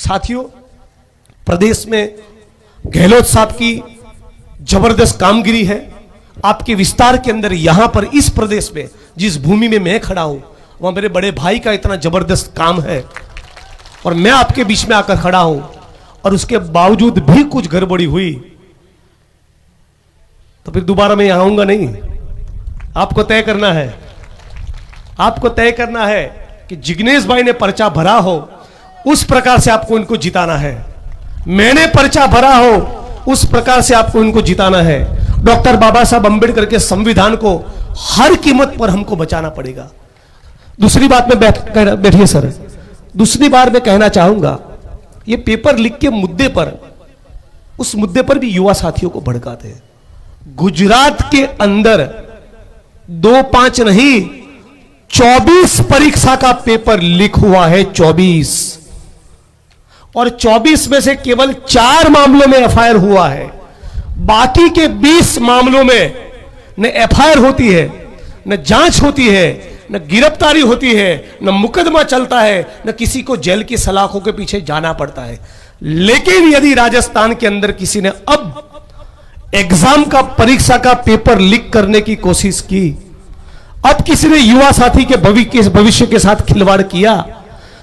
साथियों, प्रदेश में गहलोत साहब की जबरदस्त कामगिरी है। आपके विस्तार के अंदर यहां पर इस प्रदेश में जिस भूमि में मैं खड़ा हूं वहां मेरे बड़े भाई का इतना जबरदस्त काम है और मैं आपके बीच में आकर खड़ा हूं और उसके बावजूद भी कुछ गड़बड़ी हुई तो फिर दोबारा मैं यहां आऊंगा नहीं। आपको तय करना है, आपको तय करना है कि जिग्नेश भाई ने पर्चा भरा हो उस प्रकार से आपको इनको जिताना है। मैंने पर्चा भरा हो उस प्रकार से आपको इनको जिताना है। डॉक्टर बाबा साहब अंबेडकर के संविधान को हर कीमत पर हमको बचाना पड़ेगा। दूसरी बात में बैठिए सर, दूसरी बार मैं कहना चाहूंगा, ये पेपर लीक के मुद्दे पर, उस मुद्दे पर भी युवा साथियों को भड़काते हैं। गुजरात के अंदर 2-5 नहीं 24 परीक्षा का पेपर लीक हुआ है, 24, और 24 में से केवल 4 मामलों में एफआईआर हुआ है। बाकी के 20 मामलों में न एफआईआर होती है, न जांच होती है, न गिरफ्तारी होती है, न मुकदमा चलता है, न किसी को जेल की सलाखों के पीछे जाना पड़ता है। लेकिन यदि राजस्थान के अंदर किसी ने अब एग्जाम का, परीक्षा का पेपर लीक करने की कोशिश की, अब किसी ने युवा साथी के भविष्य के साथ खिलवाड़ किया,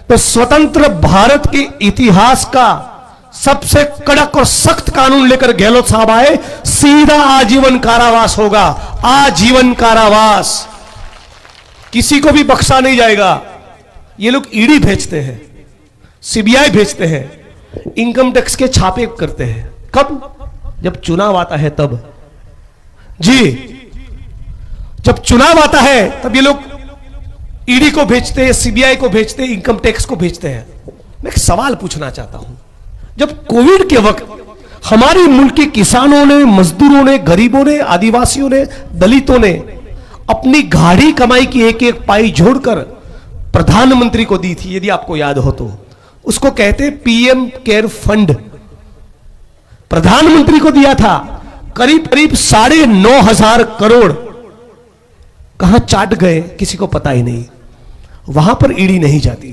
तो स्वतंत्र भारत के इतिहास का सबसे कड़क और सख्त कानून लेकर गहलोत साहब आए, सीधा आजीवन कारावास होगा, आजीवन कारावास, किसी को भी बख्शा नहीं जाएगा। ये लोग ईडी भेजते हैं, सीबीआई भेजते हैं, इनकम टैक्स के छापे करते हैं। कब? जब चुनाव आता है तब। जी, जब चुनाव आता है तब ये लोग ईडी को भेजते हैं, सीबीआई को भेजते हैं, इनकम टैक्स को भेजते हैं। मैं एक सवाल पूछना चाहता हूं, जब कोविड के वक्त हमारे मुल्क के किसानों ने, मजदूरों ने, गरीबों ने, आदिवासियों ने, दलितों ने अपनी गाढ़ी कमाई की एक एक पाई जोड़कर प्रधानमंत्री को दी थी, यदि आपको याद हो तो, उसको कहते पीएम केयर फंड, प्रधानमंत्री को दिया था। करीब करीब 9,500 करोड़ कहां चाट गए किसी को पता ही नहीं। वहां पर ईडी नहीं जाती,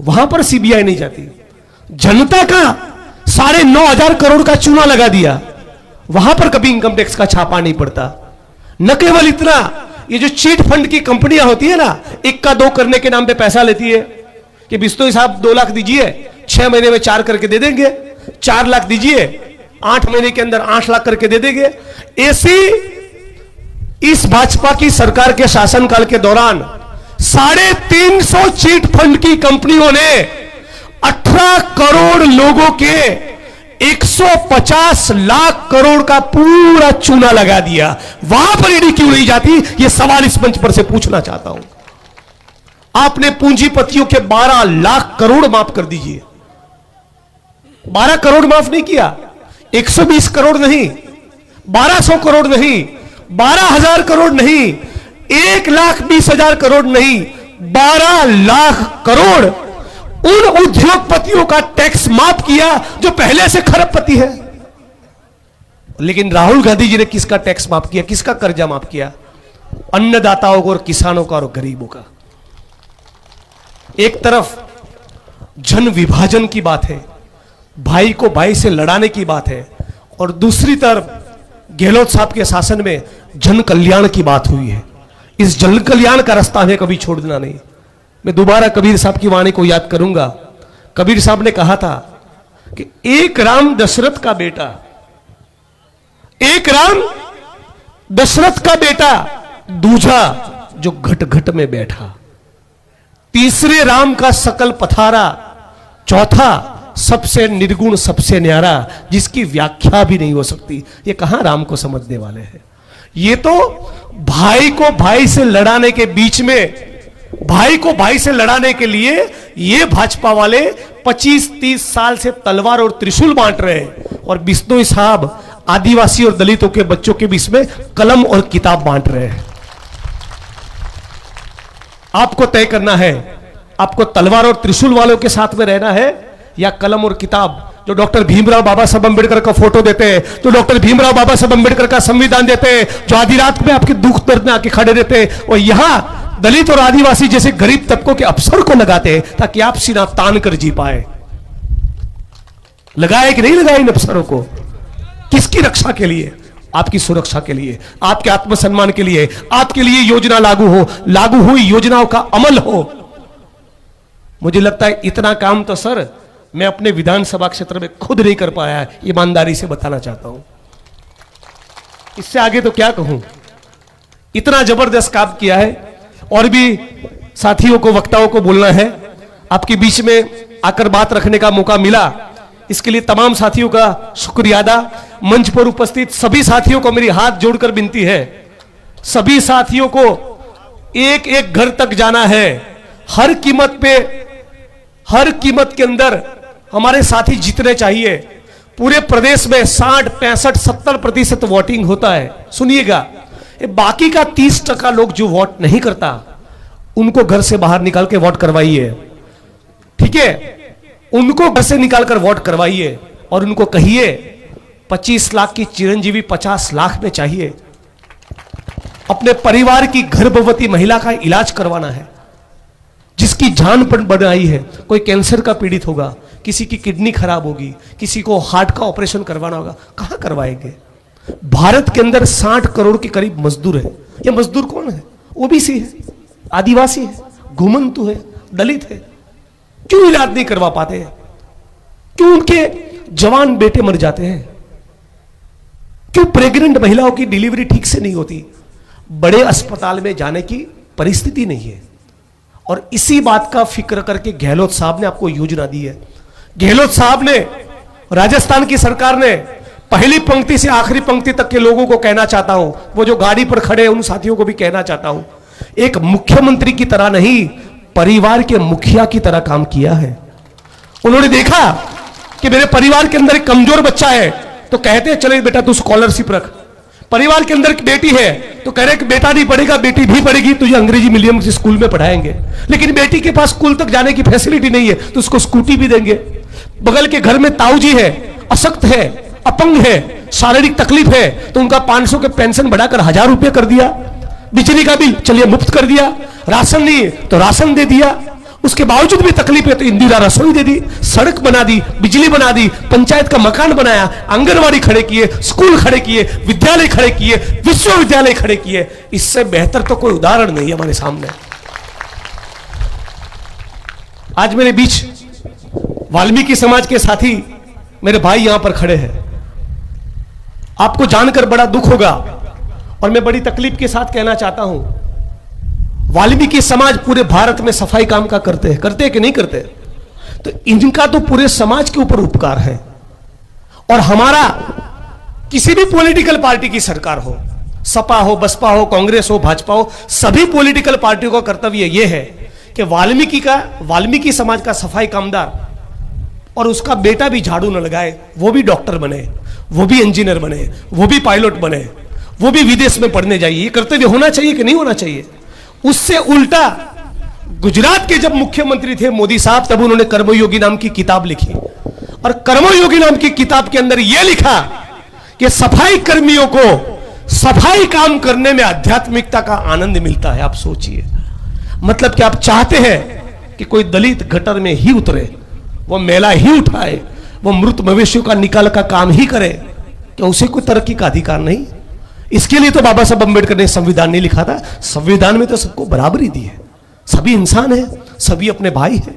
वहां पर सीबीआई नहीं जाती। जनता का 9,500 करोड़ का चूना लगा दिया, वहां पर कभी इनकम टैक्स का छापा नहीं पड़ता। न केवल इतना, ये जो चीट फंड की कंपनियां होती है ना, 1 का 2 करने के नाम पे पैसा लेती है कि बिस्तोई साहब 2 लाख दीजिए, 6 महीने में 4 करके दे देंगे, 4 लाख दीजिए, 8 महीने के अंदर 8 लाख करके दे देंगे। ऐसी इस भाजपा की सरकार के शासनकाल के दौरान 350 चीट फंड की कंपनियों ने 18 करोड़ लोगों के 150 लाख करोड़ का पूरा चूना लगा दिया। वहां पर ईडी क्यों नहीं जाती, यह सवाल इस मंच पर से पूछना चाहता हूं। आपने पूंजीपतियों के 12 लाख करोड़ माफ कर दीजिए, 12 करोड़ माफ नहीं किया, 120 करोड़ नहीं, 1200 करोड़ नहीं, 12,000 करोड़ नहीं, 1,20,000 करोड़ नहीं, 12 लाख करोड़ उन उद्योगपतियों का टैक्स माफ किया जो पहले से खरबपति है। लेकिन राहुल गांधी जी ने किसका टैक्स माफ किया, किसका कर्जा माफ किया? अन्नदाताओं को और किसानों का और गरीबों का। एक तरफ जन विभाजन की बात है, भाई को भाई से लड़ाने की बात है, और दूसरी तरफ गहलोत साहब के शासन में जन कल्याण की बात हुई है। इस जन कल्याण का रास्ता हमें कभी छोड़ देना नहीं। मैं दोबारा कबीर साहब की वाणी को याद करूंगा। कबीर साहब ने कहा था कि एक राम दशरथ का बेटा, एक राम दशरथ का बेटा, दूजा जो घट घट में बैठा, तीसरे राम का सकल पथारा, चौथा सबसे निर्गुण सबसे न्यारा, जिसकी व्याख्या भी नहीं हो सकती। ये कहां राम को समझने वाले हैं? ये तो भाई को भाई से लड़ाने के बीच में, भाई को भाई से लड़ाने के लिए ये भाजपा वाले 25-30 साल से तलवार और त्रिशूल बांट रहे हैं, और बिश्नोई साहब आदिवासी और दलितों के बच्चों के बीच में कलम और किताब बांट रहे हैं। आपको तय करना है, आपको तलवार और त्रिशूल वालों के साथ में रहना है या कलम और किताब, जो डॉक्टर भीमराव बाबा साहब अंबेडकर का फोटो देते हैं, जो डॉक्टर भीमराव बाबा साहब अंबेडकर का संविधान देते हैं, जो आधी रात में आपके दुख दर्द में आके खड़े रहते हैं, और यहां दलित और आदिवासी जैसे गरीब तबकों के अफसर को लगाते हैं ताकि आप सीना तान कर जी पाए। लगाए कि नहीं लगाए इन अफसरों को? किसकी रक्षा के लिए? आपकी सुरक्षा के लिए, आपके आत्मसम्मान के लिए, आपके लिए योजना लागू हो, लागू हुई योजनाओं का अमल हो। मुझे लगता है इतना काम तो सर मैं अपने विधानसभा क्षेत्र में खुद नहीं कर पाया है, ईमानदारी से बताना चाहता हूं। इससे आगे तो क्या कहूं, इतना जबरदस्त काम किया है। और भी साथियों को, वक्ताओं को बोलना है, आपके बीच में आकर बात रखने का मौका मिला, इसके लिए तमाम साथियों का शुक्रिया अदा। मंच पर उपस्थित सभी साथियों को मेरी हाथ जोड़कर विनती है, सभी साथियों को एक एक घर तक जाना है। हर कीमत पे, हर कीमत के अंदर हमारे साथी जीतने चाहिए। पूरे प्रदेश में 60, 65, 70% वोटिंग होता है। सुनिएगा, बाकी का 30% लोग जो वोट नहीं करता, उनको घर से बाहर निकाल के वोट करवाइए, ठीक है? उनको घर से निकालकर वोट करवाइए और उनको कहिए 25 लाख की चिरंजीवी 50 लाख में चाहिए। अपने परिवार की गर्भवती महिला का इलाज करवाना है, जिसकी जान पर बनाई है। कोई कैंसर का पीड़ित होगा, किसी की किडनी खराब होगी, किसी को हार्ट का ऑपरेशन करवाना होगा, कहां करवाएंगे? भारत के अंदर 60 करोड़ के करीब मजदूर है। ये मजदूर कौन है? ओबीसी है, आदिवासी है, घुमंतु है, दलित है। क्यों इलाज नहीं करवा पाते हैं? क्यों उनके जवान बेटे मर जाते हैं? क्यों प्रेग्नेंट महिलाओं की डिलीवरी ठीक से नहीं होती? बड़े अस्पताल में जाने की परिस्थिति नहीं है। और इसी बात का फिक्र करके गहलोत साहब ने आपको योजना दी है। गहलोत साहब ने, राजस्थान की सरकार ने, पहली पंक्ति से आखिरी पंक्ति तक के लोगों को कहना चाहता हूं, वो जो गाड़ी पर खड़े हैं उन साथियों को भी कहना चाहता हूं, एक मुख्यमंत्री की तरह नहीं, परिवार के मुखिया की तरह काम किया है। उन्होंने देखा कि मेरे परिवार के अंदर एक कमजोर बच्चा है, तो कहते हैं चले बेटा तू स्कॉलरशिप रख। परिवार के अंदर एक बेटी है, तो कह रहे कि बेटा नहीं पढ़ेगा, बेटी भी पढ़ेगी, तुझे अंग्रेजी मीडियम से स्कूल में पढ़ाएंगे। लेकिन बेटी के पास स्कूल तक जाने की फैसिलिटी नहीं है, तो उसको स्कूटी भी देंगे। बगल के घर में ताऊ जी है, अशक्त है, अपंग है, शारीरिक तकलीफ है, तो उनका 500 के पेंशन बढ़ाकर 1000 रुपये कर दिया। बिजली का बिल चलिए मुफ्त कर दिया। राशन नहीं तो राशन दे दिया। उसके बावजूद भी तकलीफ है तो इंदिरा रसोई दे दी, सड़क बना दी, बिजली बना दी, पंचायत का मकान बनाया, आंगनवाड़ी खड़े किए, स्कूल खड़े किए, विद्यालय खड़े किए, विश्वविद्यालय खड़े किए। इससे बेहतर तो कोई उदाहरण नहीं है हमारे सामने। आज मेरे बीच वाल्मीकि समाज के साथी, मेरे भाई यहां पर खड़े हैं। आपको जानकर बड़ा दुख होगा और मैं बड़ी तकलीफ के साथ कहना चाहता हूं, वाल्मीकि समाज पूरे भारत में सफाई काम का करते हैं कि नहीं करते? तो इनका तो पूरे समाज के ऊपर उपकार है। और हमारा किसी भी पॉलिटिकल पार्टी की सरकार हो, सपा हो, बसपा हो, कांग्रेस हो, भाजपा हो, सभी पॉलिटिकल पार्टियों का कर्तव्य यह है कि वाल्मीकि समाज का सफाई कामदार और उसका बेटा भी झाड़ू न लगाए, वो भी डॉक्टर बने, वो भी इंजीनियर बने, वो भी पायलट बने, वो भी विदेश में पढ़ने जाइए। ये कर्तव्य होना चाहिए कि नहीं होना चाहिए? उससे उल्टा गुजरात के जब मुख्यमंत्री थे मोदी साहब, तब उन्होंने कर्मयोगी नाम की किताब लिखी और कर्मयोगी नाम की किताब के अंदर यह लिखा कि सफाई कर्मियों को सफाई काम करने में आध्यात्मिकता का आनंद मिलता है। आप सोचिए, मतलब कि आप चाहते हैं कि कोई दलित गटर में ही उतरे, वो मेला ही उठाए, वो मृत मवेशियों का निकाल का काम ही करे, क्या उसे कोई तरक्की का अधिकार नहीं? इसके लिए तो बाबा साहब अम्बेडकर ने संविधान नहीं लिखा था। संविधान में तो सबको बराबरी दी है, सभी इंसान है, सभी अपने भाई हैं।